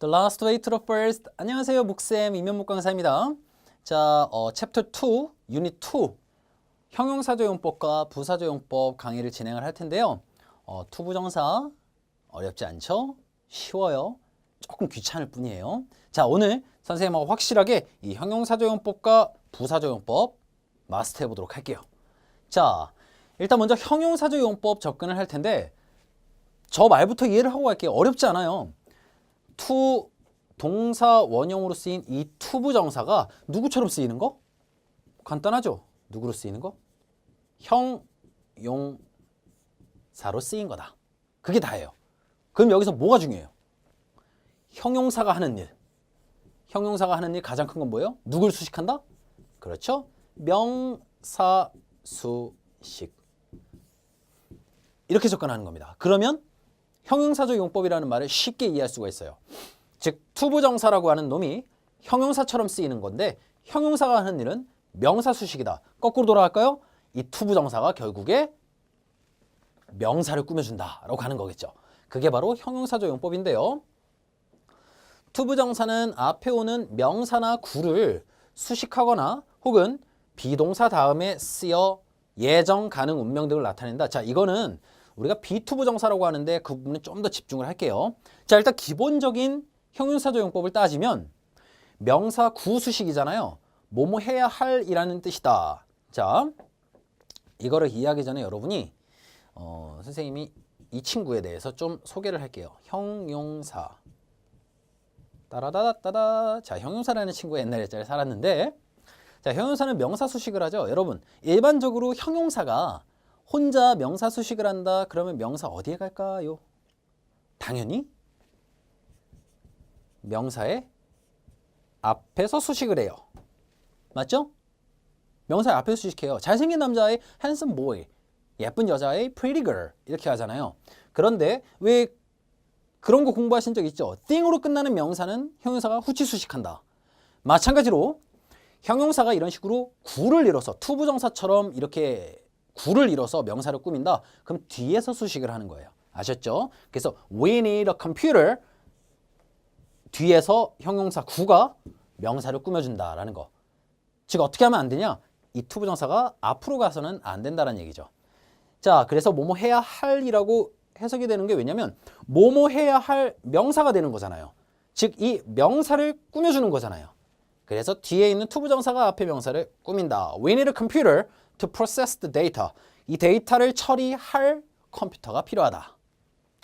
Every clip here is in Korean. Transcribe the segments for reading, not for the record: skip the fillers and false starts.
The last way to the first. 안녕하세요, 목쌤 이면목 강사입니다. 자, 챕터 2, 유닛 2 형용사조용법과 부사조용법 강의를 진행을 할 텐데요. 투부정사 어렵지 않죠? 쉬워요. 조금 귀찮을 뿐이에요. 자, 오늘 선생님하고 확실하게 이 형용사조용법과 부사조용법 마스터해 보도록 할게요. 자, 일단 먼저 형용사조용법 접근을 할 텐데 저 말부터 이해를 하고 갈게요. 어렵지 않아요. 투 동사 원형으로 쓰인 이 투부정사가 누구처럼 쓰이는 거? 간단하죠? 누구로 쓰이는 거? 형용사로 쓰인 거다. 그게 다예요. 그럼 여기서 뭐가 중요해요? 형용사가 하는 일. 형용사가 하는 일 가장 큰 건 뭐예요? 누굴 수식한다? 그렇죠? 명사 수식. 이렇게 접근하는 겁니다. 그러면 형용사조 용법이라는 말을 쉽게 이해할 수가 있어요. 즉 투부정사라고 하는 놈이 형용사처럼 쓰이는 건데 형용사가 하는 일은 명사 수식이다. 거꾸로 돌아갈까요? 이 투부정사가 결국에 명사를 꾸며준다라고 하는 거겠죠. 그게 바로 형용사조 용법인데요. 투부정사는 앞에 오는 명사나 구를 수식하거나 혹은 비동사 다음에 쓰여 예정, 가능, 운명 등을 나타낸다. 자, 이거는 우리가 비투부정사라고 하는데 그 부분에 좀 더 집중을 할게요. 자, 일단 기본적인 형용사조용법을 따지면 명사 구수식이잖아요. 뭐뭐 해야 할이라는 뜻이다. 자, 이거를 이해하기 전에 여러분이 선생님이 이 친구에 대해서 좀 소개를 할게요. 형용사. 따라다다다다. 자, 형용사라는 친구가 옛날에 잘 살았는데 자, 형용사는 명사 수식을 하죠. 여러분, 일반적으로 형용사가 혼자 명사 수식을 한다. 그러면 명사 어디에 갈까요? 당연히 명사의 앞에서 수식을 해요. 맞죠? 명사의 앞에서 수식해요. 잘생긴 남자의 handsome boy, 예쁜 여자의 pretty girl 이렇게 하잖아요. 그런데 왜 그런 거 공부하신 적 있죠? thing으로 끝나는 명사는 형용사가 후치 수식한다. 마찬가지로 형용사가 이런 식으로 구를 이뤄서 투부정사처럼 이렇게 구를 이뤄서 명사를 꾸민다. 그럼 뒤에서 수식을 하는 거예요. 아셨죠? 그래서 we need a computer 뒤에서 형용사 구가 명사를 꾸며준다라는 거. 즉 어떻게 하면 안 되냐? 이 투부정사가 앞으로 가서는 안 된다는 얘기죠. 자, 그래서 뭐뭐 해야 할이라고 해석이 되는 게 왜냐면 뭐뭐 해야 할 명사가 되는 거잖아요. 즉 이 명사를 꾸며주는 거잖아요. 그래서 뒤에 있는 투부정사가 앞에 명사를 꾸민다. We need a computer to process the data. 이 데이터를 처리할 컴퓨터가 필요하다.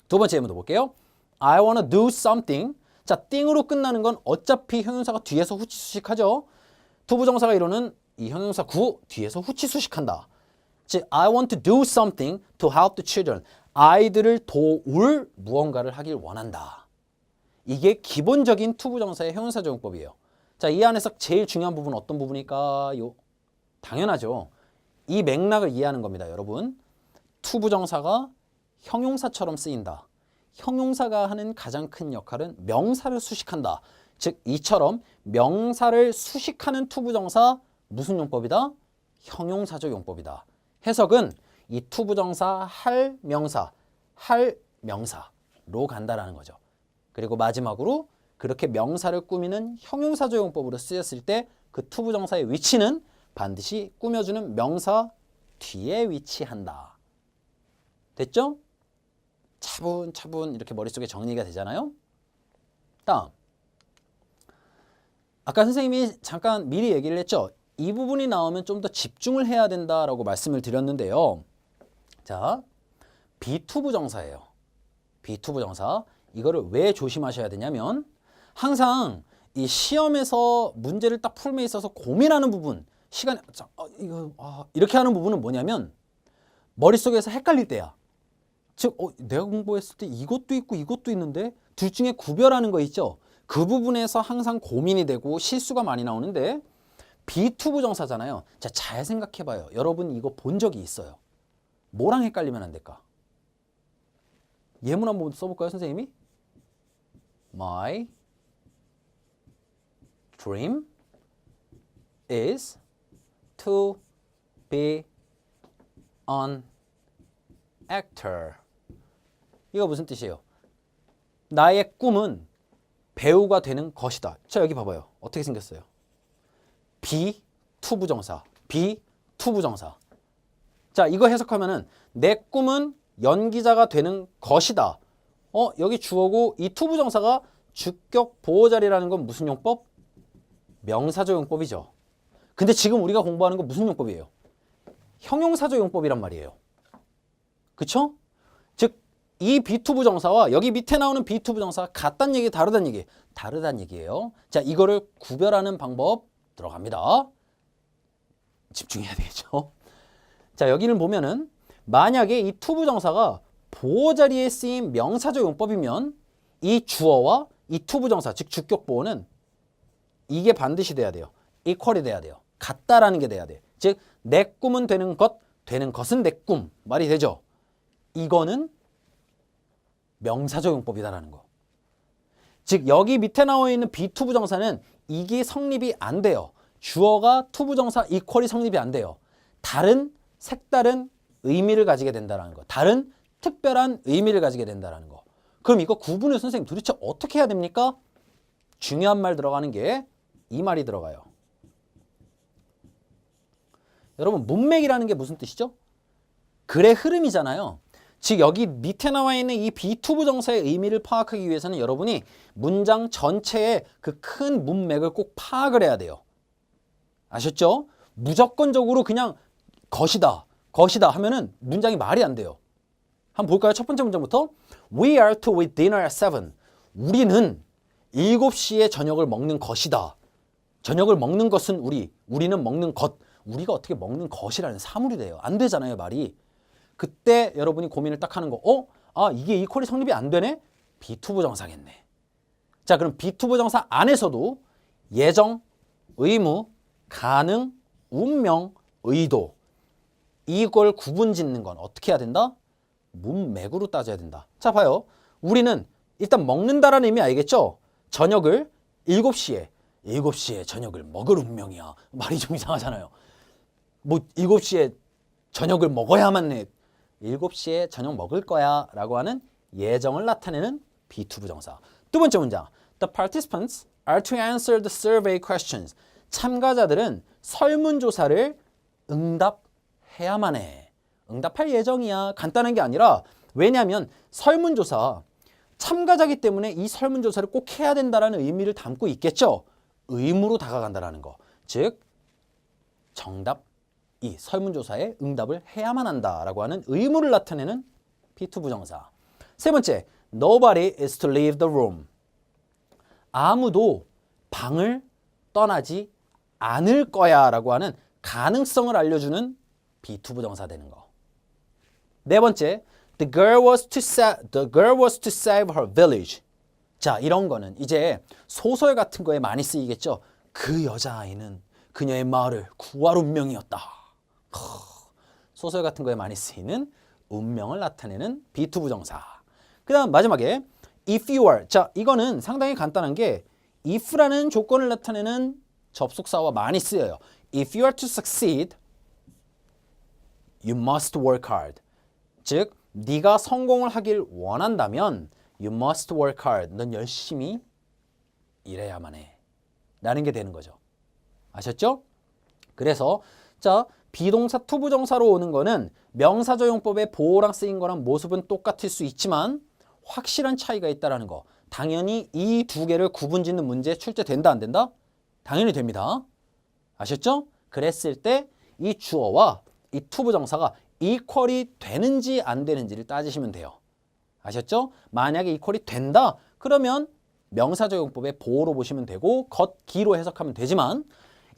두 번째 예문도 볼게요. I want to do something. 자, thing으로 끝나는 건 어차피 형용사가 뒤에서 후치 수식하죠. 투부정사가 이루는 이 형용사 구 뒤에서 후치 수식한다. 즉, I want to do something to help the children. 아이들을 도울 무언가를 하길 원한다. 이게 기본적인 투부정사의 형용사조용법이에요. 자, 이 안에서 제일 중요한 부분은 어떤 부분일까요? 당연하죠. 이 맥락을 이해하는 겁니다, 여러분. 투부정사가 형용사처럼 쓰인다. 형용사가 하는 가장 큰 역할은 명사를 수식한다. 즉, 이처럼 명사를 수식하는 투부정사 무슨 용법이다? 형용사조 용법이다. 해석은 이 투부정사 할 명사로 간다라는 거죠. 그리고 마지막으로 그렇게 명사를 꾸미는 형용사조 용법으로 쓰였을 때 그 투부정사의 위치는 반드시 꾸며주는 명사 뒤에 위치한다. 됐죠? 차분차분 이렇게 머릿속에 정리가 되잖아요. 다음, 아까 선생님이 잠깐 미리 얘기를 했죠. 이 부분이 나오면 좀 더 집중을 해야 된다라고 말씀을 드렸는데요. 자, 비투부정사예요. 비투부정사. 이거를 왜 조심하셔야 되냐면 항상 이 시험에서 문제를 딱 풀음에 있어서 고민하는 부분, 이렇게 하는 부분은 뭐냐면 머릿속에서 헷갈릴 때야. 즉, 내가 공부했을 때 이것도 있고 이것도 있는데 둘 중에 구별하는 거 있죠. 그 부분에서 항상 고민이 되고 실수가 많이 나오는데 비투부정사잖아요. 자, 잘 생각해봐요. 여러분 이거 본 적이 있어요. 뭐랑 헷갈리면 안 될까? 예문 한번 써볼까요, 선생님이? My dream is to be an actor. 이거 무슨 뜻이에요? 나의 꿈은 배우가 되는 것이다. 자, 여기 봐봐요. 어떻게 생겼어요? be 투부정사, be 투부정사. 자, 이거 해석하면은 내 꿈은 연기자가 되는 것이다. 여기 주어고 이 투부정사가 주격 보호자리라는 건 무슨 용법? 명사조 용법이죠. 근데 지금 우리가 공부하는 건 무슨 용법이에요? 형용사조 용법이란 말이에요. 그쵸? 즉, 이 비투부정사와 여기 밑에 나오는 비투부정사가 같다는 얘기, 다르다는 얘기? 다르다는 얘기예요. 자, 이거를 구별하는 방법 들어갑니다. 집중해야 되겠죠? 자, 여기를 보면은 만약에 이 투부정사가 보호자리에 쓰인 명사조 용법이면 이 주어와 이 투부정사, 즉 주격 보호는 이게 반드시 돼야 돼요. equal이 돼야 돼요. 같다라는 게 돼야 돼. 즉, 내 꿈은 되는 것, 되는 것은 내 꿈. 말이 되죠? 이거는 명사조 용법이다라는 거. 즉, 여기 밑에 나와 있는 비투부정사는 이게 성립이 안 돼요. 주어가 투부정사 equal이 성립이 안 돼요. 다른 색다른 의미를 가지게 된다는 거. 다른 특별한 의미를 가지게 된다는 거. 그럼 이거 구분을 선생님 도대체 어떻게 해야 됩니까? 중요한 말 들어가는 게 이 말이 들어가요. 여러분, 문맥이라는 게 무슨 뜻이죠? 글의 흐름이잖아요. 즉, 여기 밑에 나와 있는 이 비투부정사의 의미를 파악하기 위해서는 여러분이 문장 전체의 그 큰 문맥을 꼭 파악을 해야 돼요. 아셨죠? 무조건적으로 그냥 것이다, 것이다 하면은 문장이 말이 안 돼요. 한번 볼까요? 첫 번째 문장부터. We are to eat dinner at 7. 우리는 7시에 저녁을 먹는 것이다. 저녁을 먹는 것은 우리는 먹는 것. 우리가 어떻게 먹는 것이라는 사물이 돼요. 안 되잖아요, 말이. 그때 여러분이 고민을 딱 하는 거. 이게 이퀄이 성립이 안 되네? 비투부정사겠네. 자, 그럼 비투부정사 안에서도 예정, 의무, 가능, 운명, 의도. 이걸 구분 짓는 건 어떻게 해야 된다? 문맥으로 따져야 된다. 자, 봐요. 우리는 일단 먹는다라는 의미 알겠죠? 저녁을 7시에 저녁을 먹을 운명이야. 말이 좀 이상하잖아요. 뭐 7시에 저녁을 먹어야만 해. 7시에 저녁 먹을 거야 라고 하는 예정을 나타내는 비투부정사. 두 번째 문장. The participants are to answer the survey questions. 참가자들은 설문조사를 응답해야만 해. 응답할 예정이야. 간단한 게 아니라, 왜냐하면 설문조사, 참가자기 때문에 이 설문조사를 꼭 해야 된다는 의미를 담고 있겠죠. 의무로 다가간다는 거. 즉, 정답, 이 설문조사에 응답을 해야만 한다라고 하는 의무를 나타내는 비투부정사. 세 번째, Nobody is to leave the room. 아무도 방을 떠나지 않을 거야 라고 하는 가능성을 알려주는 비투부정사 되는 거. 네 번째, The girl was to save her village. 자, 이런 거는 이제 소설 같은 거에 많이 쓰이겠죠. 그 여자아이는 그녀의 마을을 구할 운명이었다. 소설 같은 거에 많이 쓰이는 운명을 나타내는 비투부정사. 그 다음 마지막에 if you are. 자, 이거는 상당히 간단한 게 if라는 조건을 나타내는 접속사와 많이 쓰여요. If you are to succeed, you must work hard. 즉, 네가 성공을 하길 원한다면 you must work hard. 넌 열심히 일해야만 해. 라는 게 되는 거죠. 아셨죠? 그래서 자, 비동사 투부정사로 오는 거는 명사조용법의 보호랑 쓰인 거랑 모습은 똑같을 수 있지만 확실한 차이가 있다는 거. 당연히 이 두 개를 구분짓는 문제 출제된다 안 된다? 당연히 됩니다. 아셨죠? 그랬을 때 이 주어와 이 투부정사가 이퀄이 되는지 안 되는지를 따지시면 돼요. 아셨죠? 만약에 이퀄이 된다 그러면 명사조용법의 보호로 보시면 되고 겉기로 해석하면 되지만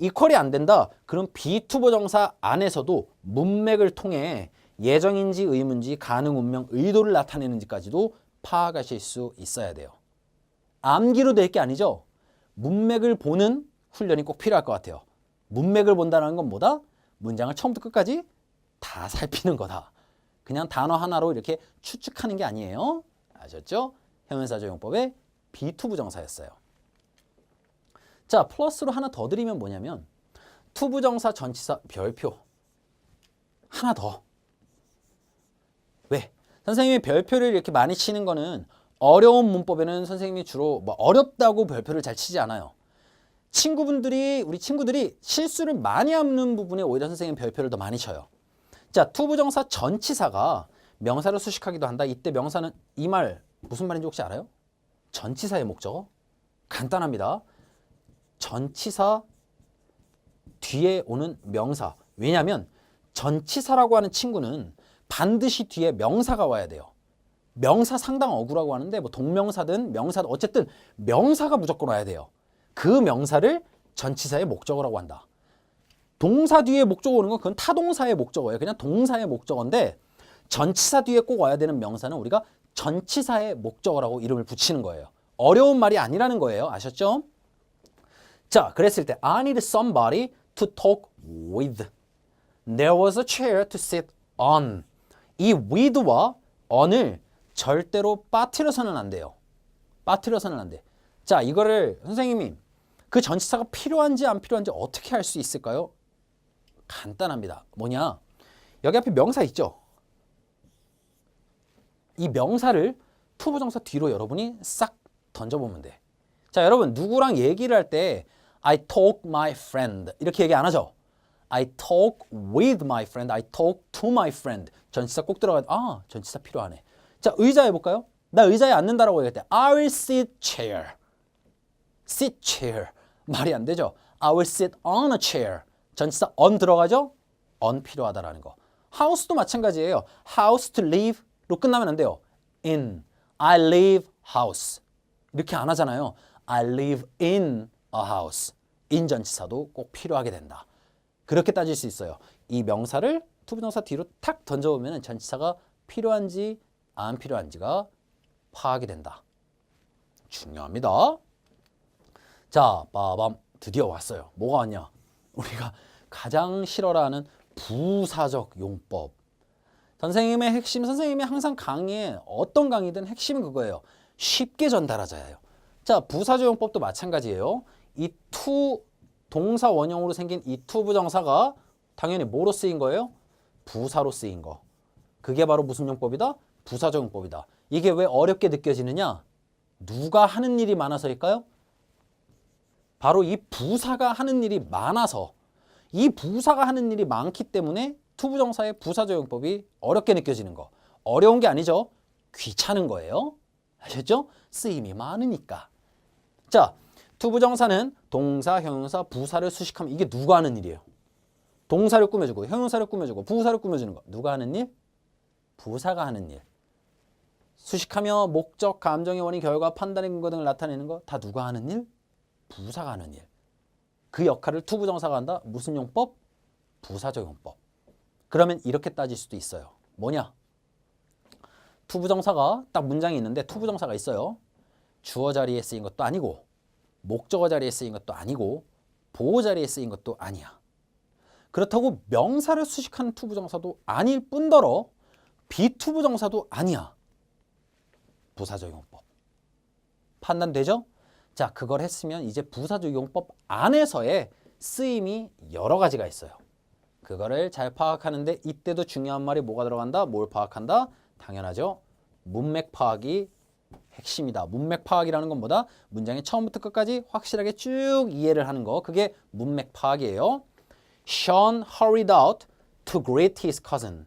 이퀄이 안 된다 그럼 비투부정사 안에서도 문맥을 통해 예정인지 의문지 가능 운명 의도를 나타내는지까지도 파악하실 수 있어야 돼요. 암기로 될 게 아니죠. 문맥을 보는 훈련이 꼭 필요할 것 같아요. 문맥을 본다는 건 뭐다? 문장을 처음부터 끝까지 다 살피는 거다. 그냥 단어 하나로 이렇게 추측하는 게 아니에요. 아셨죠? 형용사조용법의 비투부정사였어요. 자, 플러스로 하나 더 드리면 뭐냐면 투부정사 전치사 별표 하나 더. 왜? 선생님이 별표를 이렇게 많이 치는 거는 어려운 문법에는 선생님이 주로 뭐 어렵다고 별표를 잘 치지 않아요. 우리 친구들이 실수를 많이 하는 부분에 오히려 선생님 별표를 더 많이 쳐요. 자, 투부정사 전치사가 명사를 수식하기도 한다. 이때 명사는 이 말 무슨 말인지 혹시 알아요? 전치사의 목적어? 간단합니다. 전치사 뒤에 오는 명사. 왜냐하면 전치사라고 하는 친구는 반드시 뒤에 명사가 와야 돼요. 명사 상당 어구라고 하는데 뭐 동명사든 명사든 어쨌든 명사가 무조건 와야 돼요. 그 명사를 전치사의 목적어라고 한다. 동사 뒤에 목적어 오는 건 그건 타동사의 목적어예요. 그냥 동사의 목적어인데 전치사 뒤에 꼭 와야 되는 명사는 우리가 전치사의 목적어라고 이름을 붙이는 거예요. 어려운 말이 아니라는 거예요. 아셨죠? 자, 그랬을 때 I need somebody to talk with. There was a chair to sit on. 이 with와 on을 절대로 빠뜨려서는 안 돼요. 빠뜨려서는 안 돼. 자, 이거를 선생님이 그 전치사가 필요한지 안 필요한지 어떻게 할 수 있을까요? 간단합니다. 뭐냐? 여기 앞에 명사 있죠? 이 명사를 투부정사 뒤로 여러분이 싹 던져보면 돼. 자, 여러분 누구랑 얘기를 할 때 I talk my friend 이렇게 얘기 안 하죠? I talk with my friend, I talk to my friend. 전치사 꼭 들어가야 돼. 아, 전치사 필요하네. 자, 의자 해볼까요? 나 의자에 앉는다라고 얘기할 때 I will sit chair. sit chair. 말이 안 되죠? I will sit on a chair. 전치사 on 들어가죠? on 필요하다라는 거. house도 마찬가지예요. house to live로 끝나면 안 돼요. in. I live house. 이렇게 안 하잖아요. I live in a house. in 전치사도 꼭 필요하게 된다. 그렇게 따질 수 있어요. 이 명사를 투부정사 뒤로 탁 던져보면 전치사가 필요한지 안 필요한지가 파악이 된다. 중요합니다. 자, 빠밤 드디어 왔어요. 뭐가 왔냐? 우리가 가장 싫어라는 부사적 용법. 선생님의 핵심, 선생님이 항상 강의에 어떤 강의든 핵심은 그거예요. 쉽게 전달하자예요. 자, 부사적 용법도 마찬가지예요. 이 to 동사 원형으로 생긴 이 to 부정사가 당연히 뭐로 쓰인 거예요? 부사로 쓰인 거. 그게 바로 무슨 용법이다? 부사적 용법이다. 이게 왜 어렵게 느껴지느냐? 누가 하는 일이 많아서일까요? 바로 이 부사가 하는 일이 많아서, 이 부사가 하는 일이 많기 때문에 투부정사의 부사적 용법이 어렵게 느껴지는 거. 어려운 게 아니죠. 귀찮은 거예요. 아셨죠? 쓰임이 많으니까. 자, 투부정사는 동사, 형용사, 부사를 수식하면 이게 누가 하는 일이에요? 동사를 꾸며주고 형용사를 꾸며주고 부사를 꾸며주는 거. 누가 하는 일? 부사가 하는 일. 수식하며 목적, 감정의 원인, 결과, 판단의 근거 등을 나타내는 거 다 누가 하는 일? 부사가 하는 일. 그 역할을 투부정사가 한다. 무슨 용법? 부사적 용법. 그러면 이렇게 따질 수도 있어요. 뭐냐? 투부정사가 딱 문장이 있는데 투부정사가 있어요. 주어 자리에 쓰인 것도 아니고 목적어 자리에 쓰인 것도 아니고 보호 자리에 쓰인 것도 아니야. 그렇다고 명사를 수식하는 투부정사도 아닐 뿐더러 비투부정사도 아니야. 부사적 용법. 판단되죠? 자, 그걸 했으면 이제 부사적 용법 안에서의 쓰임이 여러 가지가 있어요. 그거를 잘 파악하는데 이때도 중요한 말이 뭐가 들어간다? 뭘 파악한다? 당연하죠. 문맥 파악이 핵심이다. 문맥 파악이라는 건 뭐다? 문장의 처음부터 끝까지 확실하게 쭉 이해를 하는 거. 그게 문맥 파악이에요. Sean hurried out to greet his cousin.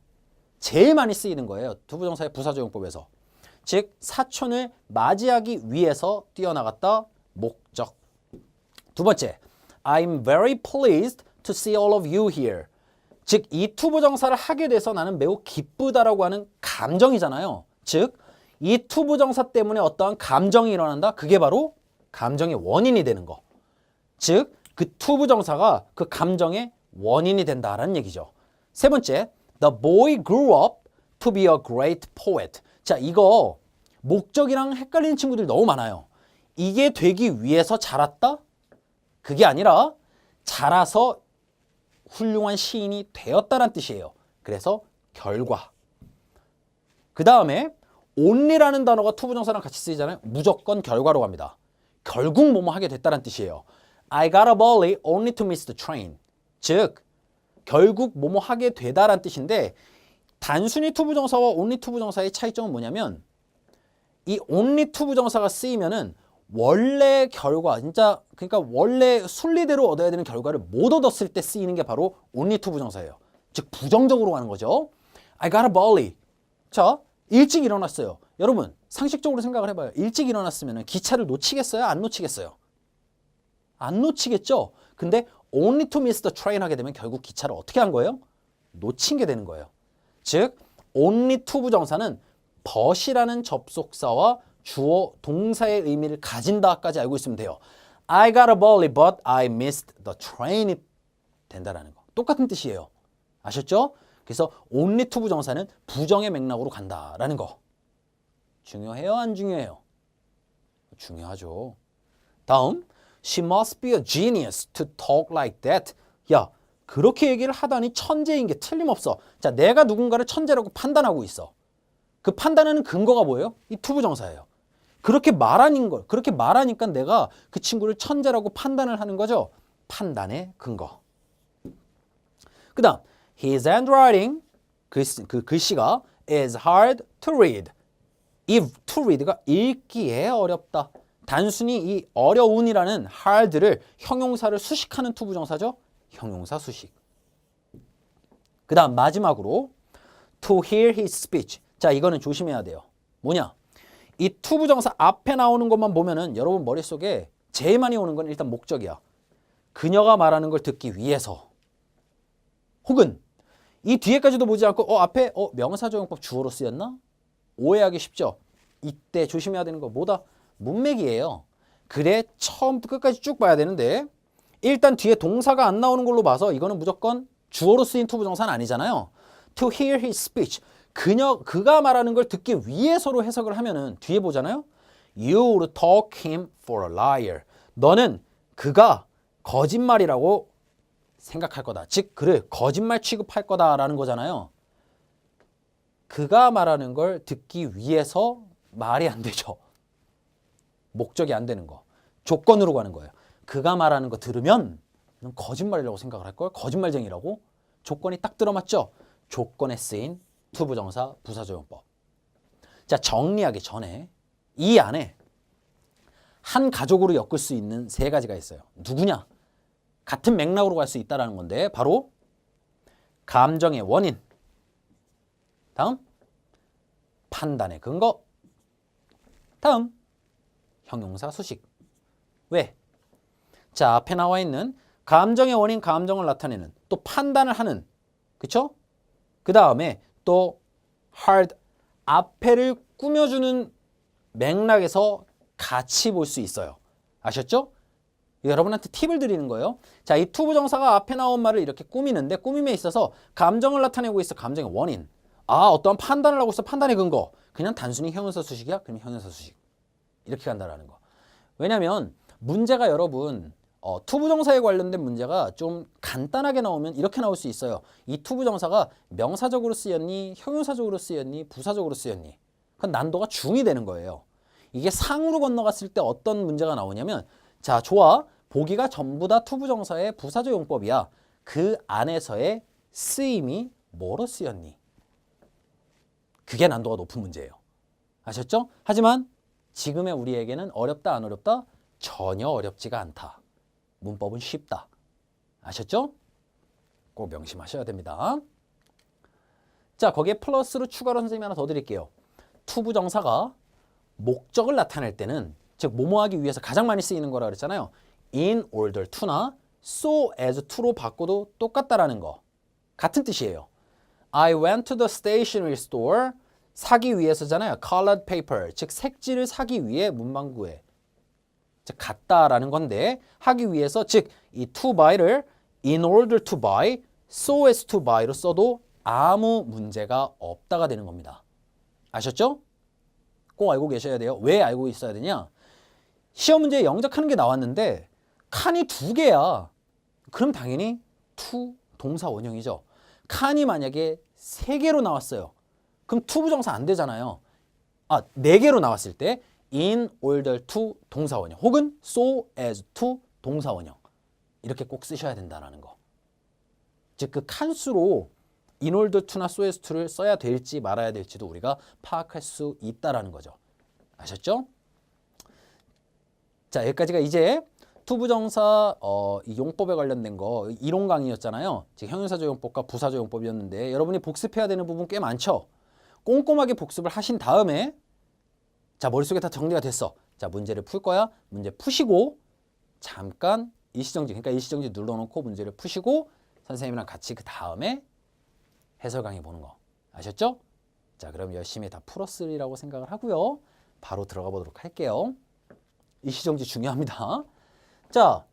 제일 많이 쓰이는 거예요. 투부정사의 부사적 용법에서. 즉 사촌을 맞이하기 위해서 뛰어나갔다. 목적. 두 번째, I'm very pleased to see all of you here. 즉 이 투부정사를 하게 돼서 나는 매우 기쁘다라고 하는 감정이잖아요. 즉 이 투부정사 때문에 어떠한 감정이 일어난다. 그게 바로 감정의 원인이 되는 거. 즉 그 투부정사가 그 감정의 원인이 된다라는 얘기죠. 세 번째, The boy grew up to be a great poet. 자, 이거 목적이랑 헷갈리는 친구들이 너무 많아요. 이게 되기 위해서 자랐다? 그게 아니라 자라서 훌륭한 시인이 되었다는 뜻이에요. 그래서 결과. 그 다음에 only라는 단어가 투부정사랑 같이 쓰이잖아요. 무조건 결과로 갑니다. 결국 뭐뭐 하게 됐다는 뜻이에요. I got up early only to miss the train. 즉 결국 뭐뭐 하게 되다란 뜻인데 단순히 투부정사와 only 투부정사의 차이점은 뭐냐면 이 only to 부정사가 쓰이면은 원래 결과, 진짜 그러니까 원래 순리대로 얻어야 되는 결과를 못 얻었을 때 쓰이는 게 바로 only to 부정사예요. 즉 부정적으로 가는 거죠. I got up early. 자, 일찍 일어났어요. 여러분 상식적으로 생각을 해봐요. 일찍 일어났으면 기차를 놓치겠어요? 안 놓치겠어요? 안 놓치겠죠? 근데 only to miss the train 하게 되면 결국 기차를 어떻게 한 거예요? 놓친 게 되는 거예요. 즉 only to 부정사는 but이라는 접속사와 주어 동사의 의미를 가진다까지 알고 있으면 돼요. I got up early but I missed the train이 된다라는 거. 똑같은 뜻이에요. 아셨죠? 그래서 only to 부정사는 부정의 맥락으로 간다라는 거. 중요해요? 안 중요해요? 중요하죠. 다음, she must be a genius to talk like that. 야, 그렇게 얘기를 하다니 천재인 게 틀림없어. 자, 내가 누군가를 천재라고 판단하고 있어. 그 판단하는 근거가 뭐예요? 이 to 부정사예요. 그렇게 말하니까 내가 그 친구를 천재라고 판단을 하는 거죠. 판단의 근거. 그 다음, his handwriting, 그 글씨가 is hard to read. 이 to read가 읽기에 어렵다. 단순히 이 어려운이라는 hard를 형용사를 수식하는 to 부정사죠. 형용사 수식. 그 다음 마지막으로 to hear his speech. 자, 이거는 조심해야 돼요. 뭐냐? 이 to 부정사 앞에 나오는 것만 보면은 여러분 머릿속에 제일 많이 오는 건 일단 목적이야. 그녀가 말하는 걸 듣기 위해서. 혹은 이 뒤에까지도 보지 않고 앞에 명사조용법 주어로 쓰였나? 오해하기 쉽죠? 이때 조심해야 되는 거 뭐다? 문맥이에요. 그래 처음부터 끝까지 쭉 봐야 되는데 일단 뒤에 동사가 안 나오는 걸로 봐서 이거는 무조건 주어로 쓰인 to 부정사는 아니잖아요. To hear his speech. 그가 말하는 걸 듣기 위해서로 해석을 하면은 뒤에 보잖아요. You would talk him for a liar. 너는 그가 거짓말이라고 생각할 거다. 즉 그를 거짓말 취급할 거다라는 거잖아요. 그가 말하는 걸 듣기 위해서 말이 안 되죠. 목적이 안 되는 거. 조건으로 가는 거예요. 그가 말하는 거 들으면 넌 거짓말이라고 생각을 할걸? 거짓말쟁이라고? 조건이 딱 들어맞죠? 조건에 쓰인 to 부정사 부사조용법. 자, 정리하기 전에 이 안에 한 가족으로 엮을 수 있는 세 가지가 있어요. 누구냐? 같은 맥락으로 갈 수 있다는 건데 바로 감정의 원인, 다음 판단의 근거, 다음 형용사 수식. 왜? 자, 앞에 나와 있는 감정의 원인, 감정을 나타내는, 또 판단을 하는, 그쵸? 그 다음에 또 hard, 앞에를 꾸며주는 맥락에서 같이 볼 수 있어요. 아셨죠? 여러분한테 팁을 드리는 거예요. 자, 이 to 부정사가 앞에 나온 말을 이렇게 꾸미는데 꾸밈에 있어서 감정을 나타내고 있어. 감정의 원인. 어떠한 판단을 하고 있어. 판단의 근거. 그냥 단순히 형용사 수식이야? 그럼 형용사 수식. 이렇게 간다라는 거. 왜냐면 문제가 여러분 to 부정사에 관련된 문제가 좀 간단하게 나오면 이렇게 나올 수 있어요. 이 to 부정사가 명사적으로 쓰였니? 형용사적으로 쓰였니? 부사적으로 쓰였니? 그건 난도가 중이 되는 거예요. 이게 상으로 건너갔을 때 어떤 문제가 나오냐면 자, 좋아. 보기가 전부 다 to 부정사의 부사적 용법이야. 그 안에서의 쓰임이 뭐로 쓰였니? 그게 난도가 높은 문제예요. 아셨죠? 하지만 지금의 우리에게는 어렵다 안 어렵다? 전혀 어렵지가 않다. 문법은 쉽다. 아셨죠? 꼭 명심하셔야 됩니다. 자, 거기에 플러스로 추가로 선생님이 하나 더 드릴게요. to 부정사가 목적을 나타낼 때는 즉 뭐뭐하기 위해서 가장 많이 쓰이는 거라 그랬잖아요. in order to나 so as to로 바꿔도 똑같다라는 거. 같은 뜻이에요. I went to the stationery store. 사기 위해서잖아요. colored paper. 즉 색지를 사기 위해 문방구에. 즉 갔다라는 건데 하기 위해서 즉 이 to buy를 in order to buy, so as to buy로 써도 아무 문제가 없다가 되는 겁니다. 아셨죠? 꼭 알고 계셔야 돼요. 왜 알고 있어야 되냐? 시험 문제에 영작하는 게 나왔는데 칸이 2개야. 그럼 당연히 to 동사 원형이죠. 칸이 만약에 3개로 나왔어요. 그럼 to 부정사 안 되잖아요. 4개로 나왔을 때 in order to 동사 원형 혹은 so as to 동사 원형 이렇게 꼭 쓰셔야 된다는 거. 즉 그 칸수로 in order to나 so as to를 써야 될지 말아야 될지도 우리가 파악할 수 있다라는 거죠. 아셨죠? 자, 여기까지가 이제 투부정사 이 용법에 관련된 거 이론 강의였잖아요. 지금 형용사조용법과 부사조용법이었는데 여러분이 복습해야 되는 부분 꽤 많죠? 꼼꼼하게 복습을 하신 다음에 자, 머릿속에 다 정리가 됐어. 자, 문제를 풀 거야. 문제 푸시고 잠깐 일시정지, 그러니까 일시정지 눌러놓고 문제를 푸시고 선생님이랑 같이 그 다음에 해설 강의 보는 거. 아셨죠? 자, 그럼 열심히 다 풀었으리라고 생각을 하고요. 바로 들어가 보도록 할게요. 일시정지 중요합니다. 자,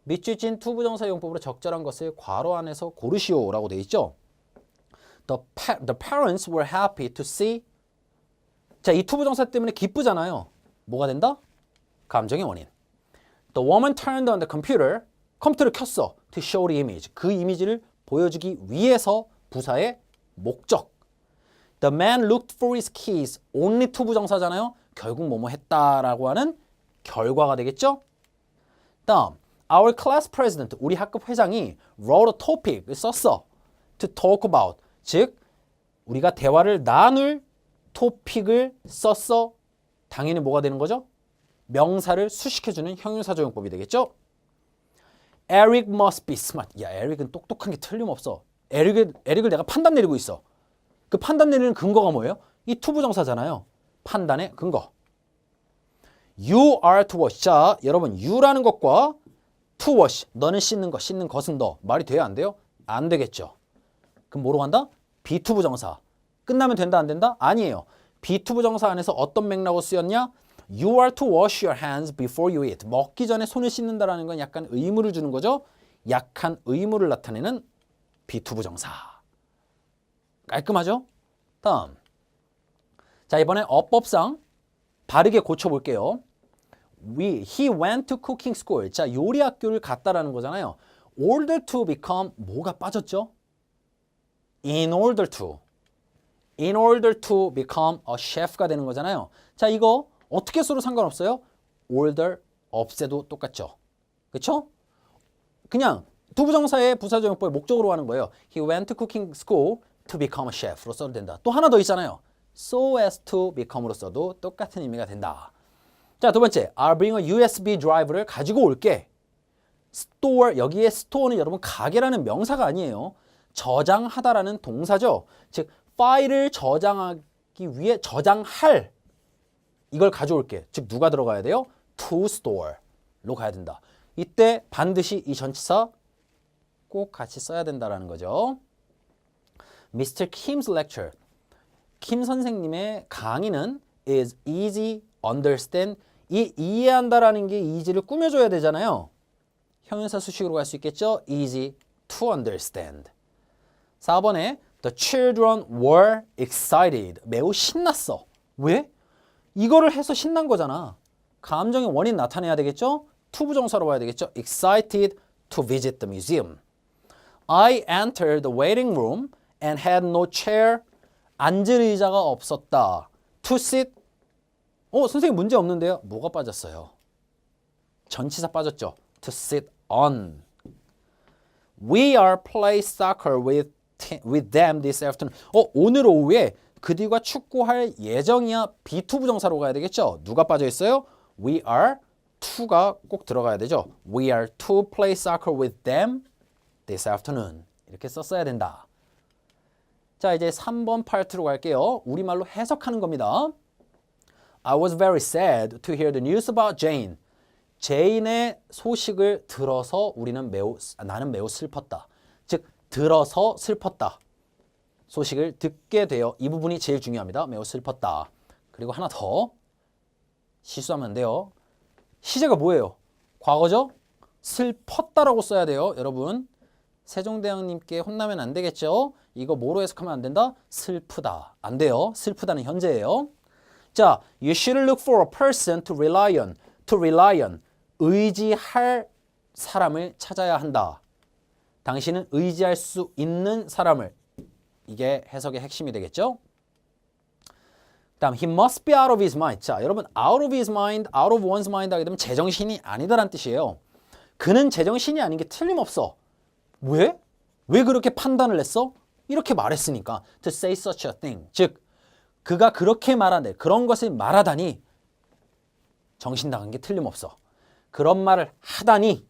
밑줄진 투부정사 용법으로 적절한 것을 괄호 안에서 고르시오라고 돼 있죠? The parents were happy to see. 자, 이 투부정사 때문에 기쁘잖아요. 뭐가 된다? 감정의 원인. The woman turned on the computer. 컴퓨터를 켰어. To show the image. 그 이미지를 보여주기 위해서 부사의 목적. The man looked for his keys. only 투부정사잖아요. 결국 뭐뭐 했다라고 하는 결과가 되겠죠? 다음, our class president, 우리 학급 회장이 wrote a topic을 썼어. To talk about, 즉 우리가 대화를 나눌 토픽을 썼어. 당연히 뭐가 되는 거죠? 명사를 수식해주는 형용사조용법이 되겠죠? Eric must be smart. 야, 에릭은 똑똑한 게 틀림없어. 에릭을 내가 판단 내리고 있어. 그 판단 내리는 근거가 뭐예요? 이 투부정사잖아요. 판단의 근거. You are to wash. 자, 여러분 you라는 것과 to wash, 너는 씻는 것, 씻는 것은 너. 말이 돼요, 안 돼요? 안 되겠죠. 그럼 뭐로 간다? 비투부정사. 끝나면 된다, 안 된다? 아니에요. 비투부정사 안에서 어떤 맥락으로 쓰였냐? You are to wash your hands before you eat. 먹기 전에 손을 씻는다라는 건 약간 의무를 주는 거죠. 약한 의무를 나타내는 비투부정사. 깔끔하죠? 다음. 자, 이번에 어법상 바르게 고쳐볼게요. He went to cooking school. 자, 요리 학교를 갔다라는 거잖아요. order to become 뭐가 빠졌죠? in order to become a chef가 되는 거잖아요. 자, 이거 어떻게 써도 상관없어요. order 없애도 똑같죠. 그렇죠? 그냥 투부정사의 부사조용법의 목적으로 하는 거예요. He went to cooking school to become a chef로 써도 된다. 또 하나 더 있잖아요. so as to become으로 써도 똑같은 의미가 된다. 자, 두 번째, I'll bring a USB drive를 가지고 올게. store, 여기에 store는 여러분 가게라는 명사가 아니에요. 저장하다라는 동사죠. 즉, 파일을 저장하기 위해 저장할 이걸 가져올게. 즉, 누가 들어가야 돼요? to store로 가야 된다. 이때 반드시 이 전치사 꼭 같이 써야 된다라는 거죠. Mr. Kim's lecture. 킴 선생님의 강의는 is easy, understand. 이 이해한다라는 게 easy를 꾸며줘야 되잖아요. 형용사 수식으로 갈 수 있겠죠? easy to understand. 4번에 the children were excited. 매우 신났어. 왜? 이거를 해서 신난 거잖아. 감정의 원인 나타내야 되겠죠? 투부정사로 봐야 되겠죠? excited to visit the museum. I entered the waiting room and had no chair. 앉을 의자가 없었다. to sit. 선생님 문제 없는데요? 뭐가 빠졌어요? 전치사 빠졌죠? to sit on. We are play soccer with them this afternoon. 오늘 오후에 그들과 축구할 예정이야. 비투부정사로 가야 되겠죠? 누가 빠져 있어요? We are to가 꼭 들어가야 되죠. We are to play soccer with them this afternoon. 이렇게 썼어야 된다. 자, 이제 3번 파트로 갈게요. 우리말로 해석하는 겁니다. I was very sad to hear the news about Jane. 제인의 소식을 들어서 나는 매우 슬펐다. 즉, 들어서 슬펐다. 소식을 듣게 되어 이 부분이 제일 중요합니다. 매우 슬펐다. 그리고 하나 더 실수하면 안 돼요. 시제가 뭐예요? 과거죠? 슬펐다라고 써야 돼요. 여러분, 세종대왕님께 혼나면 안 되겠죠? 이거 뭐로 해석하면 안 된다? 슬프다. 안 돼요. 슬프다는 현재예요. 자, you should look for a person to rely on. to rely on. 의지할 사람을 찾아야 한다. 당신은 의지할 수 있는 사람을. 이게 해석의 핵심이 되겠죠? 다음, he must be out of his mind. 자, 여러분, out of his mind, out of one's mind 하게 되면 제정신이 아니다라는 뜻이에요. 그는 제정신이 아닌 게 틀림없어. 왜? 왜 그렇게 판단을 했어? 이렇게 말했으니까. To say such a thing. 즉, 그가 그렇게 말하네. 그런 것을 말하다니 정신 나간 게 틀림없어. 그런 말을 하다니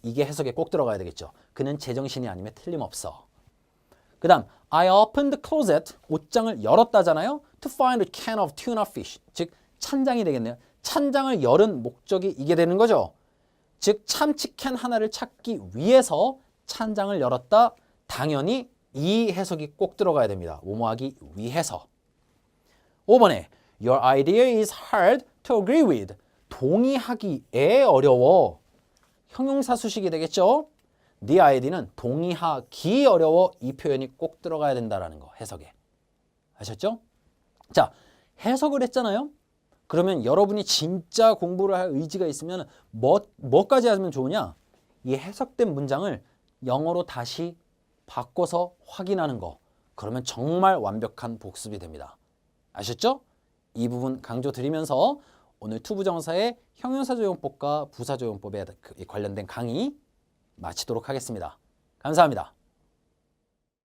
이게 해석에 꼭 들어가야 되겠죠. 그는 제정신이 아니면 틀림없어. 그 다음 I opened the closet, 옷장을 열었다잖아요. To find a can of tuna fish, 즉 찬장이 되겠네요. 찬장을 열은 목적이 이게 되는 거죠. 즉 참치캔 하나를 찾기 위해서 찬장을 열었다. 당연히 이 해석이 꼭 들어가야 됩니다. 뭐뭐하기 위해서. 5번에 Your idea is hard to agree with. 동의하기에 어려워. 형용사 수식이 되겠죠. 네 아이디는 동의하기 어려워. 이 표현이 꼭 들어가야 된다는 거 해석에. 아셨죠? 자, 해석을 했잖아요. 그러면 여러분이 진짜 공부를 할 의지가 있으면 뭐까지 하면 좋으냐? 이 해석된 문장을 영어로 다시 바꿔서 확인하는 거. 그러면 정말 완벽한 복습이 됩니다. 아셨죠? 이 부분 강조 드리면서 오늘 투부정사의 형용사조용법과 부사조용법에 관련된 강의 마치도록 하겠습니다. 감사합니다.